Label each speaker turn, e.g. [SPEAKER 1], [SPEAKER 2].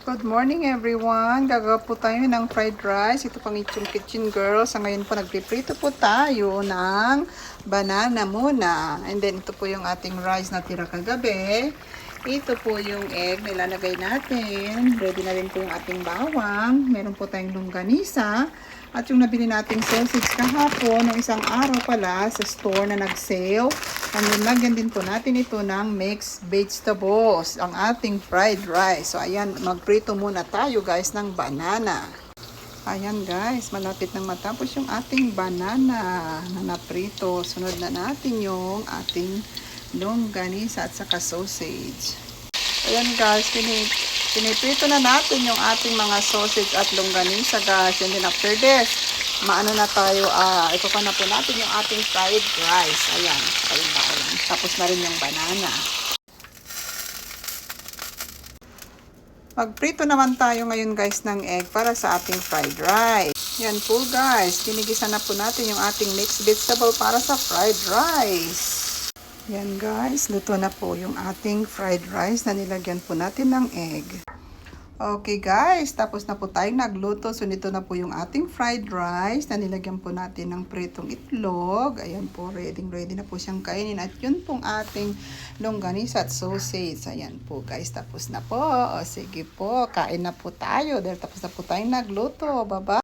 [SPEAKER 1] Good morning everyone! Gagawa po tayo ng fried rice. Ito pang Ichong Kitchen Girl. Sa ngayon po nagpiprito po tayo ng banana muna. And then ito po yung ating rice na tira kagabi. Ito po yung egg nilalagay natin. Ready na rin po yung ating bawang. Meron po tayong longganisa. At yung nabili nating sausage kahapon, ng isang araw pala sa store na nag-sale. And then, lagyan din po natin ito ng mixed vegetables, ang ating fried rice. So, ayan, magprito muna tayo guys ng banana. Ayan guys, malapit nang matapos yung ating banana na naprito. Sunod na natin yung ating longganisa at saka sausage. Ayan guys, piniprito na natin yung ating mga sausage at longganisa guys. And then after this, maano na tayo, ito pa na po natin yung ating fried rice. Ayan, ayan. Tapos na rin yung banana. Magprito naman tayo ngayon guys ng egg para sa ating fried rice. Yan po guys, pinigisa na po natin yung ating mixed vegetable para sa fried rice. Yan guys, luto na po yung ating fried rice na nilagyan po natin ng egg. Okay guys, tapos na po tayong nagluto. So nito na po yung ating fried rice na nilagyan po natin ng pritong itlog. Ayan po, ready na po siyang kainin. At yun pong ating longganisa at sausage. Ayan po guys, tapos na po. O sige po, kain na po tayo dahil tapos na po tayong nagluto. Bye-bye.